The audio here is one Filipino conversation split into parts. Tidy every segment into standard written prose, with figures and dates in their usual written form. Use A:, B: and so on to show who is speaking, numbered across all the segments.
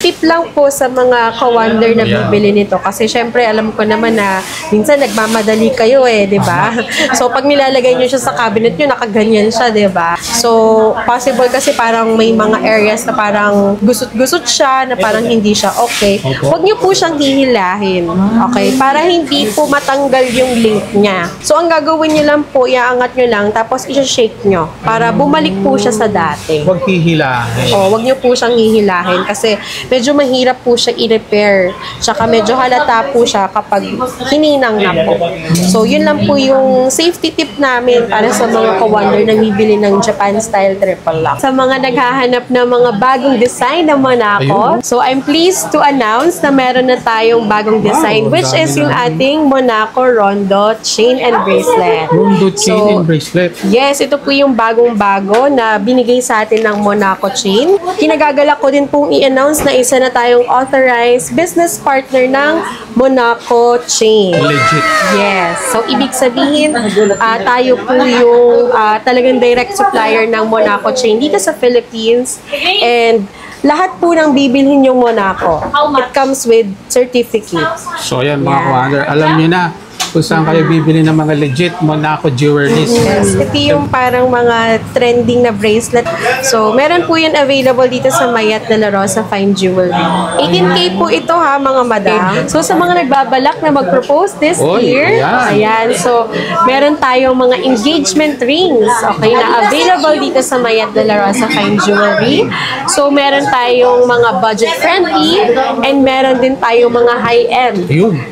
A: tip lang po sa mga ka-wonder na bibili nito. Kasi syempre, alam ko naman na minsan nagmamadali kayo di ba? So, pag nilalagay nyo siya sa cabinet nyo, nakaganyan siya, di ba? So, possible kasi parang may mga areas na parang gusot-gusot siya, na parang hindi siya okay. Huwag nyo po siyang hihilahin. Okay? Para hindi po matanggal yung link niya. So, ang gagawin nyo lang po, iaangat nyo lang, tapos i-shake nyo para bumalik po siya sa dati.
B: Huwag hihilahin.
A: Huwag nyo po siyang hihilahin kasi medyo mahirap po siya i-repair. Tsaka medyo halata po siya kapag hininang na po. So, yun lang po yung safety tip namin para sa mga ka-wonder na bibili ng Japan Style Triple Lock. Sa mga naghahanap ng mga bagong design ng Monaco, so I'm pleased to announce na meron na tayong bagong design, which is yung ating Monaco Rondo Chain and Bracelet.
B: Rondo Chain and Bracelet.
A: Yes, ito po yung bagong-bago na binigay sa atin ng Monaco Chain. Kinagagalak ko din pong i-announce na isa na tayong authorized business partner ng Monaco Chain.
B: Legit.
A: Yes. So, ibig sabihin, tayo po yung talagang direct supplier ng Monaco Chain dito sa Philippines. And lahat po ng bibilhin yung Monaco, it comes with certificate.
B: So, yan mga ka-wonder. Alam niyo na kung saan kayo bibili ng mga legit Monaco jewelries.
A: Yes, ito yung parang mga trending na bracelet. So, meron po yan available dito sa Mayat de la Rosa Fine Jewelry. 18K po ito ha, mga madam. So, sa mga nagbabalak na mag-propose this year, ayan. So, meron tayong mga engagement rings, okay, na available dito sa Mayat de la Rosa Fine Jewelry. So, meron tayong mga budget-friendly and meron din tayong mga high-end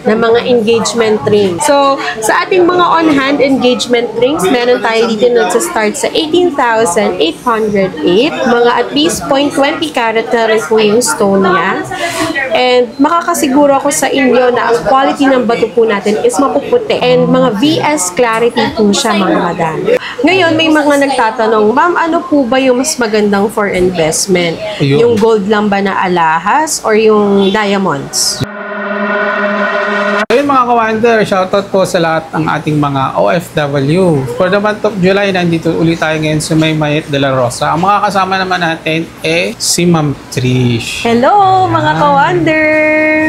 A: na mga engagement rings. So, sa ating mga on-hand engagement rings, meron tayo dito nagsa-start sa 18,808. Mga at least 0.20 carat na rin po yung stone niya. And makakasiguro ako sa inyo na ang quality ng bato po natin is mapuputi. And mga VS clarity po siya, mga madam. Ngayon, may mga nagtatanong, ma'am, ano po ba yung mas magandang for investment? Yung gold lang ba na alahas or yung diamonds?
B: Ayun mga ka-wonder, shoutout po sa lahat ng ating mga OFW. For the month of July, nandito ulit tayo ngayon sa Mayat de la Rosa. Ang mga kasama naman natin si Ma'am Trish.
A: Hello mga ka-wonder!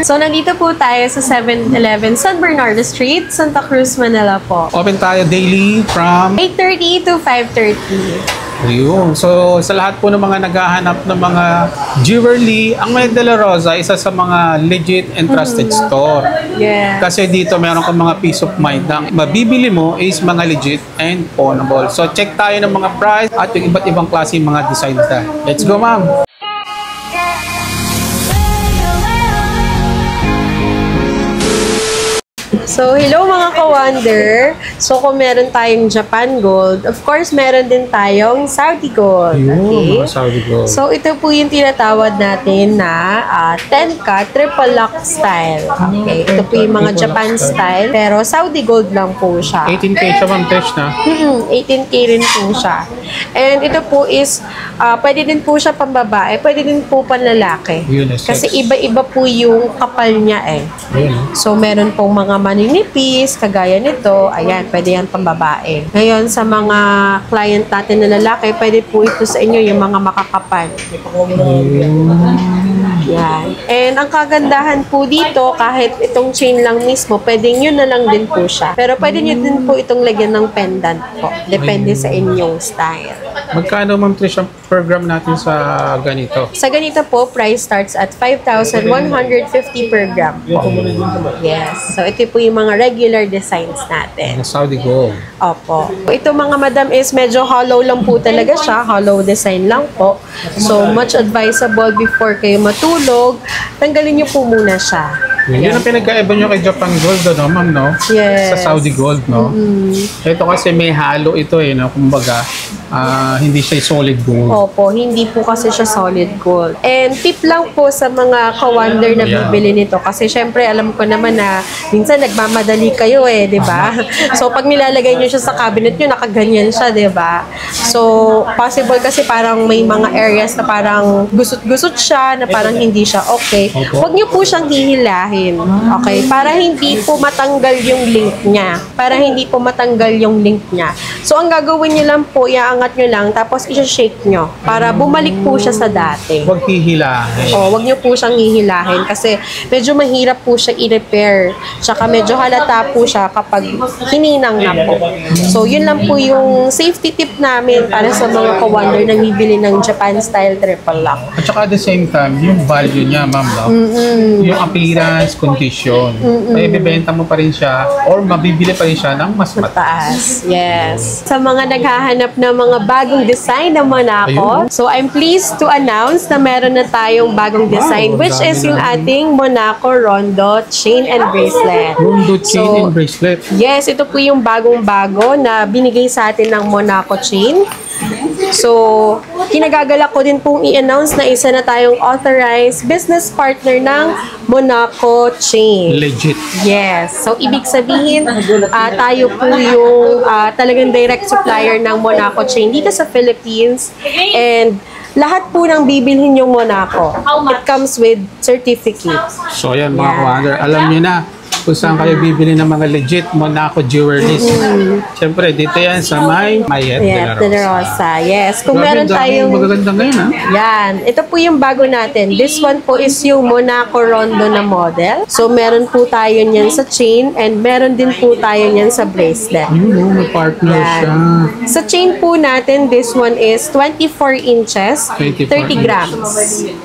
A: So nandito po tayo sa 7-Eleven San Bernardo Street, Santa Cruz, Manila po.
B: Open tayo daily from
A: 8:30 to 5:30.
B: Ayun. So, sa lahat po ng mga naghahanap ng mga jewelry, ang Mayat de la Rosa, isa sa mga legit and trusted store.
A: Yeah.
B: Kasi dito, meron kang mga peace of mind na mabibili mo is mga legit and pawnable. So, check tayo ng mga price at yung iba't ibang klase mga designs na. Let's go, ma'am!
A: So, hello mga ka-wonder. So, kung meron tayong Japan Gold, of course, meron din tayong Saudi Gold. Okay?
B: Saudi Gold.
A: So, ito po yung tinatawad natin na 10K triple lock style. Okay? Ito po yung mga Japan style, pero Saudi Gold lang po siya.
B: 18K siya, ma'am, Trish, na?
A: 18K rin po siya. And ito po is, pwede din po siya pambabae, pwede din po panlalaki.
B: Unisex.
A: Kasi iba-iba po yung kapal niya So, meron pong mga maninipis, kagaya nito, ayan, pwede yan pambabae. Ngayon, sa mga client natin na lalaki, pwede po ito sa inyo yung mga makakapal. Yan. And ang kagandahan po dito, kahit itong chain lang mismo, pwede nyo na lang din po siya. Pero pwede nyo din po itong lagyan ng pendant po. Depende sa inyong style.
B: Magkano, ma'am Trish, ang program natin sa ganito?
A: Sa ganito po, price starts at 5,150 per gram po. Yes. So, ito po yung mga regular designs natin.
B: Saudi Gold.
A: Opo. Ito mga madam is medyo hollow lang po talaga siya. Hollow design lang po. So, much advisable before kayo matulog, tanggalin niyo po muna siya.
B: Yun ang pinagkaiba nyo kay Japan Gold, no, ma'am, no?
A: Yes.
B: Sa Saudi Gold, no? Ito kasi may halo ito, no? Kumbaga, hindi siya solid gold.
A: Opo, hindi po kasi siya solid gold. And tip lang po sa mga ka-wonder na bibili nito. Kasi syempre, alam ko naman na minsan nagmamadali kayo di ba? So, pag nilalagay nyo siya sa cabinet nyo, nakaganyan siya, di ba? So, possible kasi parang may mga areas na parang gusot-gusot siya, na parang hindi siya okay. Huwag nyo po siyang hihilahin. Okay? Para hindi po matanggal yung link niya. So, ang gagawin nyo lang po, iaangat iaangat nyo lang, tapos i-shake nyo para bumalik po siya sa dati.
B: Huwag hihilahin.
A: Wag nyo po siyang hihilahin kasi medyo mahirap po siya i-repair. Tsaka medyo halata po siya kapag hininang na po. So, yun lang po yung safety tip namin para sa mga ka-wonder na bibili ng Japan-style triple lock.
B: At saka at the same time, yung value niya, ma'am, no? Yung appearance, condition. May bibenta mo pa rin siya or mabibili pa rin siya ng mas mataas.
A: Yes. Sa mga naghahanap ng mga bagong design ng Monaco,
B: Ayun.
A: so I'm pleased to announce na meron na tayong bagong design,
B: Wow,
A: which
B: dami
A: is yung
B: na.
A: ating Monaco Rondo chain and bracelet.
B: Rondo chain
A: So,
B: and bracelet.
A: yes, ito po yung bagong-bago na binigay sa atin ng Monaco chain. So, kinagagalak ko din pong i-announce na isa na tayong authorized business partner ng Monaco chain.
B: Legit.
A: Yes. So, ibig sabihin, tayo po yung talagang direct supplier ng Monaco chain dito sa Philippines. And lahat po ng bibilhin yung Monaco, it comes with certificate.
B: So, ayan mga
A: Yeah.
B: ka-wonder, alam niyo na kung saan kayo bibili ng mga legit Monaco jewelries. Siyempre, dito yan sa Mayet de la Rosa.
A: Yes. Kung
B: Grabe,
A: meron
B: daming
A: tayong...
B: magaganda ngayon, ha?
A: Yan. Ito po yung bago natin. This one po is yung Monaco Rondo na model. So, meron po tayo niyan sa chain and meron din po tayo niyan sa bracelet.
B: Yun, may partner siya.
A: Sa chain po natin, this one is 24 inches,
B: 24
A: 30 grams.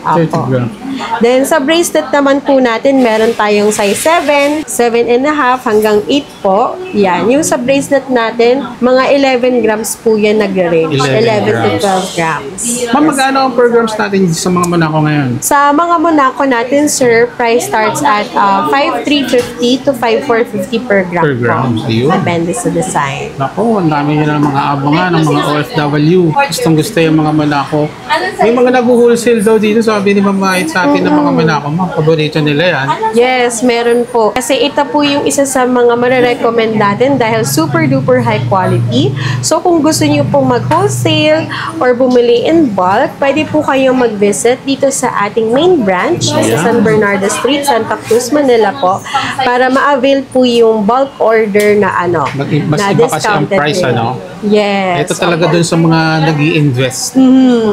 B: 30
A: Opo.
B: grams.
A: Then, sa bracelet naman po natin, meron tayong size 7, 7.5 hanggang 8 po. Yan. Yung sa bracelet natin, mga 11 grams po yan nag-range. 11 to 12 grams.
B: Ma'am, magkano ang per grams natin sa mga Monaco ngayon?
A: Sa mga Monaco natin, sir, price starts at 5,350 to 5,450 per gram.
B: Per gram,
A: po.
B: ayun.
A: Depende sa design.
B: Naku, ang dami nyo na ng mga abangan ng mga OFW. Gustong gusto yung mga Monaco. May mga nag-wholesale daw dito, sabi ni Mamait sa atin ng mga Monaco. Mga paborito nila yan.
A: Yes, meron po. Kasi ito po yung isa sa mga marirecommend natin dahil super duper high quality. So kung gusto niyo pong mag-wholesale or bumili in bulk, pwede po kayong mag-visit dito sa ating main branch sa San Bernardo Street, Santa Cruz, Manila po para ma-avail po yung bulk order na
B: Mas
A: na
B: iba kasi ang
A: discounted
B: price,
A: rate.
B: ano?
A: Yes.
B: Ito talaga dun sa mga nag-i-invest.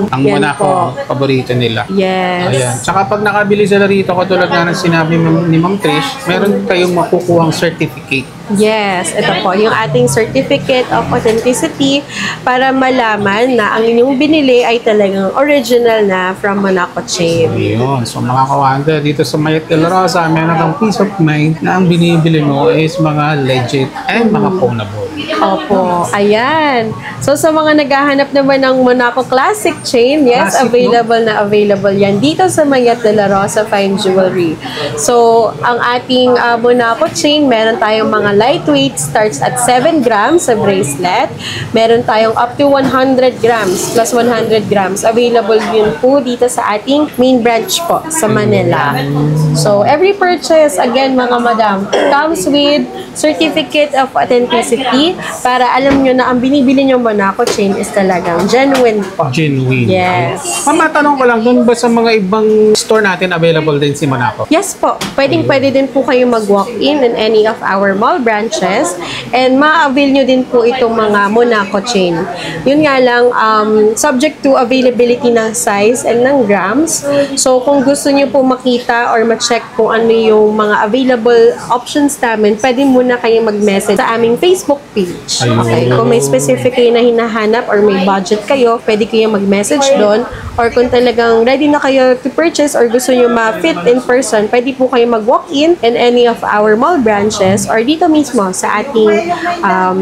B: Ang
A: yan
B: Monaco,
A: po.
B: paborito nila.
A: Yes.
B: Ayan. Tsaka pag nakabili sila rito, katulad nga ng sinabi ni Ma'am Trish, meron kayong makukuhang certificate.
A: Yes, ito po, yung ating certificate of authenticity para malaman na ang inyong binili ay talagang original na from Monaco chain.
B: Ayun. So mga kawanda, dito sa Mayet de la Rosa, meron kang peace of mind na ang binibili mo is mga legit and mga pwnable.
A: Opo, ayan. So sa mga naghahanap naman ng Monaco Classic chain, yes,
B: Classic,
A: available na available yan dito sa Mayet de la Rosa Fine Jewelry. So ang ating Monaco chain, meron tayong mga lightweight, starts at 7 grams sa bracelet. Meron tayong up to 100 grams plus 100 grams. Available yun po dito sa ating main branch po sa Manila. So every purchase, again mga madam, comes with certificate of authenticity para alam nyo na ang binibili nyo Monaco chain is talagang genuine po.
B: Genuine.
A: Yes.
B: Ma'am, matanong ko lang, dun ba sa mga ibang store natin available din si Monaco?
A: Yes po. Pwede din po kayo mag-walk-in in any of our mall branches and ma-avail nyo din po itong mga Monaco chain. Yun nga lang, subject to availability ng size and ng grams. So, kung gusto nyo po makita or ma-check kung ano yung mga available options namin, pwede muna kayo mag-message sa aming Facebook page.
B: Ayun.
A: Okay? Kung may specific kayo na hinahanap or may budget kayo, pwede kayo mag-message doon. Or kung talagang ready na kayo to purchase or gusto nyo ma-fit in person, pwede po kayo mag-walk-in in any of our mall branches or dito mismo sa ating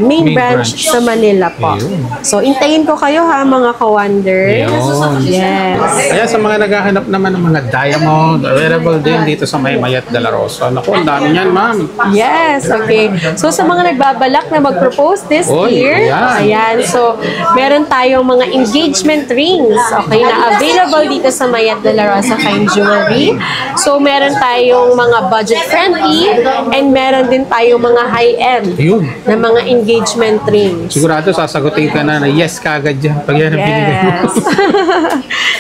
A: main branch sa Manila po.
B: Ayun.
A: So, intayin ko kayo ha, mga ka-wonders.
B: Ayun.
A: Yes.
B: Kaya sa mga naghahanap naman ng mga diamond, available din dito sa Mayet de la Rosa. Naku, ang dami niyan, ma'am.
A: Yes, okay. So, sa mga nagbabalak na mag-propose this
B: Oy,
A: year,
B: ayan.
A: so, meron tayong mga engagement rings, okay, na available dito sa Mayet de la Rosa Fine Jewelry. So, meron tayong mga budget-friendly and meron din tayong mga high-end
B: Yun.
A: na mga engagement rings.
B: Sigurado sasagutin ka na yes kagad dyan pag yan ang binigay mo.
A: Yes.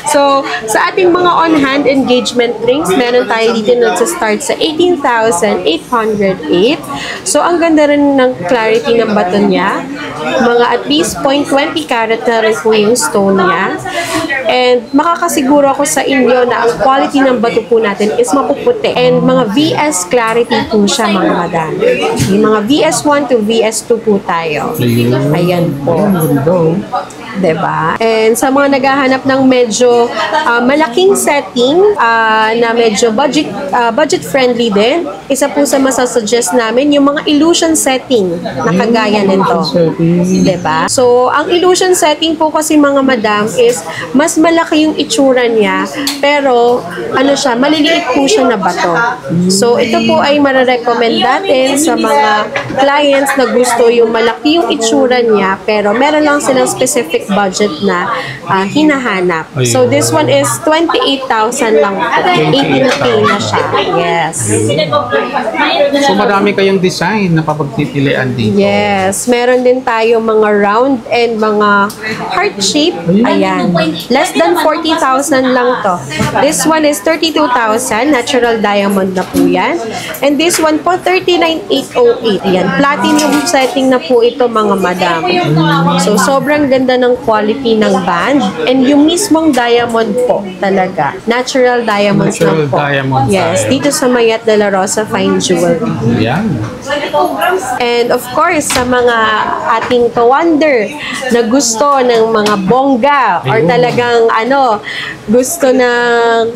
A: So, sa ating mga on-hand engagement rings, meron tayo dito nagsa-start sa 18,808. So, ang ganda rin ng clarity ng bato niya. Mga at least 0.20 carat na rin po yung stone niya. And makakasiguro ako sa inyo na ang quality ng bato po natin is mapuputi. And mga VS clarity po siya, mga madam. Yung mga VS1 to VS2 po tayo. Ayan po. Diba? And sa mga naghahanap ng medyo malaking setting na medyo budget friendly din, isa po sa masasuggest namin yung mga illusion setting na kagaya nito. Diba? So, ang illusion setting po kasi, mga madam, is mas malaki yung itsura niya, pero ano siya, maliliit po siya na bato. So, ito po ay mararecommend natin sa mga clients na gusto yung malaki yung itsura niya, pero meron lang silang specific budget na hinahanap. So, this one is 28,000 lang po. 18K na siya. Yes.
B: So, marami kayong design na papagpipilian dito.
A: Yes. Meron din tayo mga round and mga heart shape. Ayan. Less than 40,000 lang to. This one is 32,000. Natural diamond na po yan. And this one po, 39,808. Ayan. Platinum setting na po ito, mga madam. So, sobrang ganda ng quality ng band. And yung mismong diamond po talaga. Natural diamonds lang po.
B: Diamonds.
A: Yes. Dito sa Mayat de la Rosa Fine Jewelry.
B: Yan.
A: And of course, sa mga ating ka-wonder na gusto ng mga bongga or talagang gusto ng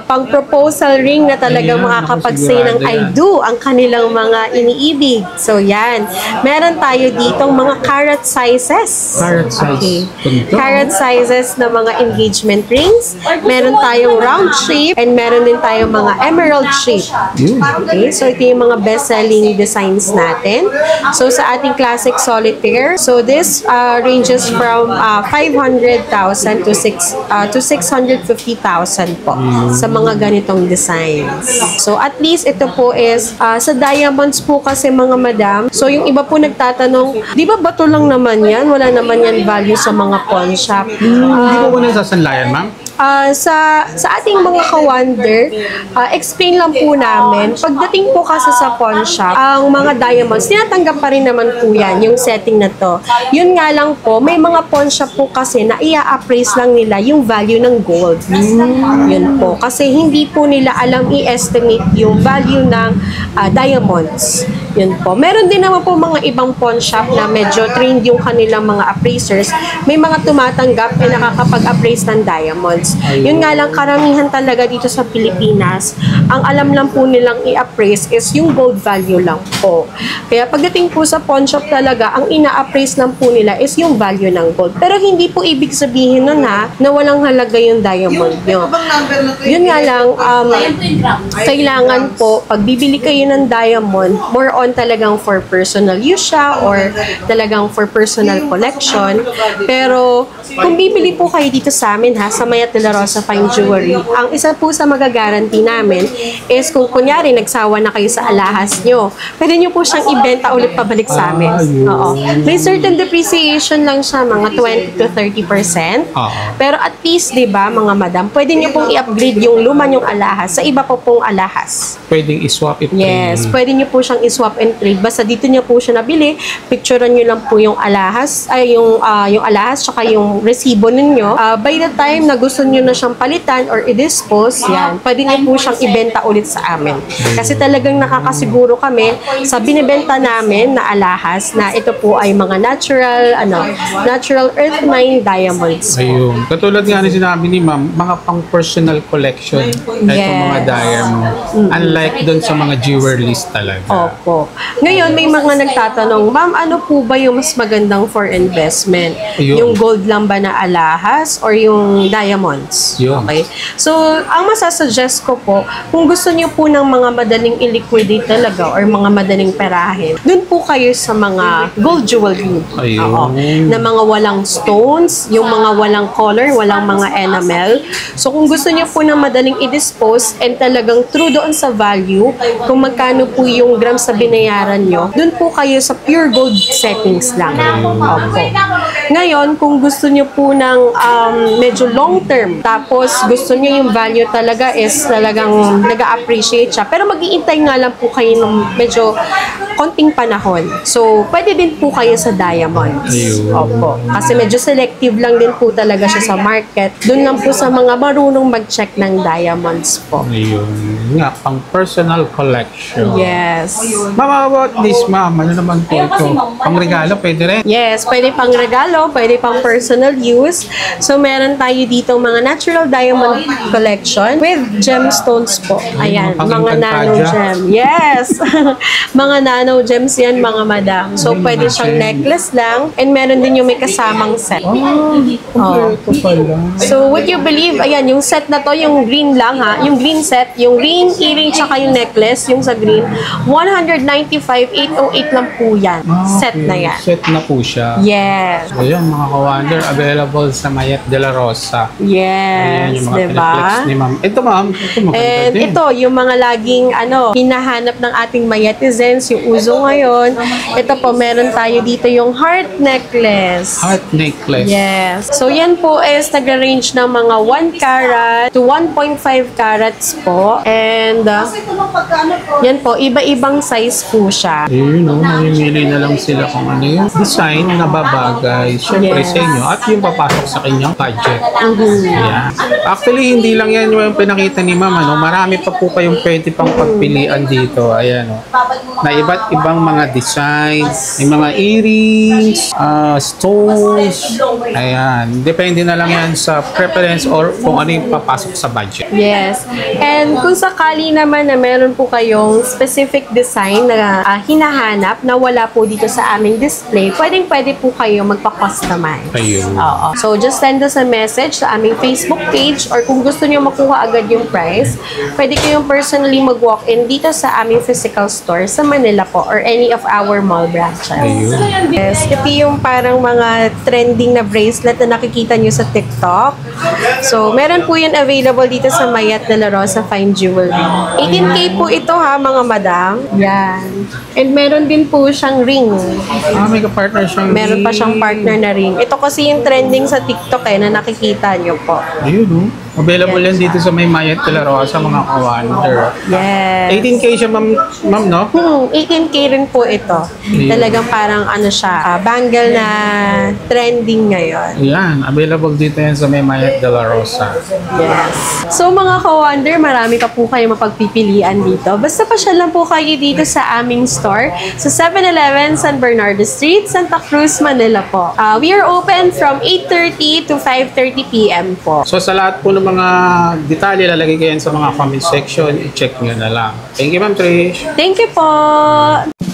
A: pang-proposal ring na talagang makakapag-say ng I do ang kanilang mga iniibig. So yan. Meron tayo ditong mga carat sizes.
B: Carat size.
A: Okay. Carat sizes na mga engagement rings. Meron tayong round shape and meron din tayong mga emerald shape. Okay. So ito yung mga best-selling designs natin. So sa ating classic solitaire, so this ranges from 500,000 to 650,000 po sa mga ganitong designs. So at least ito po is sa diamonds po kasi, mga madam. So yung iba po nagtatanong, di ba bato lang naman yan? Wala naman yan value sa mga pawn shop.
B: Hindi po ko nasasanlayan, ma'am?
A: Sa ating mga ka-wonder, explain lang po namin, pagdating po kasi sa pawn shop, ang mga diamonds, tinatanggap pa rin naman po yan, yung setting na to. Yun nga lang po, may mga pawn shop po kasi na i-appraise lang nila yung value ng gold. Yun po. Kasi hindi po nila alam i-estimate yung value ng diamonds. Yun po. Meron din naman po mga ibang pawn shop na medyo trained yung kanilang mga appraisers. May mga tumatanggap na nakakapag-appraise ng diamonds. Yun nga lang, karamihan talaga dito sa Pilipinas, ang alam lang po nilang i-appraise is yung gold value lang po. Kaya pagdating po sa pawn shop talaga, ang ina-appraise lang po nila is yung value ng gold. Pero hindi po ibig sabihin nun na walang halaga yung diamond nyo. Yun nga lang, kailangan po, pag bibili kayo ng diamond, more on talagang for personal use siya or talagang for personal collection. Pero kung bibili po kayo dito sa amin sa Mayat de la Rosa Fine Jewelry, ang isa po sa magagaranti namin is kung kunyari nagsawa na kayo sa alahas nyo, pwede nyo po siyang ibenta ulit pabalik sa amin. Oo. May certain depreciation lang siya, mga 20 to 30%. Pero at least, di ba, mga madam, pwede nyo pong i-upgrade yung luma nyong alahas sa iba po pong alahas.
B: Pwedeng i-swap it.
A: Yes, pwede nyo po siyang i-swap and trade. Basta dito nyo po siya nabili, picturean nyo lang po yung alahas, yung alahas, tsaka yung resibo ninyo. By the time na gusto nyo na siyang palitan or i-dispose, yan, pwede nyo po siyang ibenta ulit sa amin. Kasi talagang nakakasiguro kami sa binibenta namin na alahas na ito po ay mga natural earth mine diamonds.
B: Ayun. Katulad nga ni sinabi ni ma'am, mga pang-personal collection na itong mga diamond. Unlike doon sa mga jewelries talaga.
A: Opo. Ngayon, may mga nagtatanong, ma'am, ano po ba yung mas magandang for investment? Yung gold lang ba na alahas or yung diamonds? Okay. So, ang masasuggest ko po, kung gusto niyo po ng mga madaling i-liquidate talaga or mga madaling perahin, dun po kayo sa mga gold jewelry. Na mga walang stones, yung mga walang color, walang mga enamel. So, kung gusto niyo po ng madaling i-dispose and talagang true doon sa value, kung magkano po yung grams na binayaran nyo, dun po kayo sa pure gold settings lang. Opo. Ngayon, kung gusto nyo po ng medyo long term, tapos gusto nyo yung value talaga is talagang nag-appreciate siya, pero mag-iintay nga lang po kayo ng medyo konting panahon. So, pwede din po kayo sa diamonds.
B: Ayun.
A: Opo. Kasi medyo selective lang din po talaga siya sa market. Doon lang po sa mga marunong mag-check ng diamonds po.
B: Ayun. Nga, pang personal collection.
A: Yes.
B: Ma'am, about this, ma'am, ano naman po ito? Pang regalo, pwede rin?
A: Yes, pwede pang regalo, pwede pang personal use. So, meron tayo dito mga natural diamond collection with gemstones po. Ayan,
B: Pang
A: mga nano
B: Encantadia.
A: gem. Yes! Mga nano gems yan, mga madam. So, pwede siyang necklace lang and meron din yung may kasamang set.
B: Ito pala.
A: So, would you believe, ayan, yung set na to, yung green lang ha, yung green set, yung green earring tsaka yung necklace, yung sa green, 195,808 lang po yan. Set na yan.
B: Set na po siya.
A: Yes.
B: Ayan, mga ka-wonder, available sa Mayet de la Rosa. Ayan,
A: Yes,
B: yung mga
A: diba?
B: pinaflex ni ma'am. Ito, ma'am, ito maganda
A: And
B: din.
A: ito, yung mga laging hinahanap ng ating Mayetizens, yung uso ngayon. Ito po, meron tayo dito yung heart necklace.
B: Heart necklace.
A: Yes. So, yan po is nag-range ng mga 1 carat to 1.5 carats po. And, yan po, iba-ibang size po siya.
B: Ayun, no, mamimili na lang sila kung ano yung design na babagay. Siyempre
A: Yes.
B: sa inyo at yung papasok sa kanyang budget. Ayan. Actually, hindi lang yan yung pinakita ni ma'am. Ano? Marami pa po kayong pwede pang pagpilian dito. Ayan, no. Na iba't ibang mga designs, may mga earrings, stones. Ayan. Depende na lang yan sa preference or kung ano yung papasok sa budget.
A: Yes. And kung sakali naman na meron po kayong specific design na hinahanap na wala po dito sa aming display, pwede po kayo magpa-customize.
B: Ayun.
A: Oo. So, just send us a message sa aming Facebook page or kung gusto niyo makuha agad yung price, pwede kayong personally mag-walk-in dito sa aming physical store sa Manila po or any of our mall branches.
B: Ayun.
A: Yes. Ito yung parang mga trending na bracelet na nakikita nyo sa TikTok. So, meron po yun available dito sa Mayet de la Rosa Fine Jewelry. 18K po ito ha, mga madam. Yan. And meron din po siyang ring.
B: May ka-partner siyang
A: Meron pa siyang partner na ring. Ito kasi yung trending sa TikTok na nakikita nyo po.
B: Ayun, no. Available yan dito sa may Mayet de la Rosa, mga ka-wonder.
A: Yes.
B: 18K siya, ma'am, no?
A: 18K rin po ito. Talagang parang siya, bangle na trending ngayon.
B: Ayan, available dito yan sa may Mayet de la Rosa.
A: Yes. So mga ka-wonder, marami pa po kayo mapagpipilian dito. Basta pasyal lang po kayo dito sa aming store sa 7-Eleven San Bernardo Street, Santa Cruz, Manila po. We are open from 8:30 to 5:30 p.m. po.
B: So sa lahat po ng mga detalye, lalagay ko yan sa mga comment section. I-check nyo na lang. Thank you, Ma'am Trish.
A: Thank you po!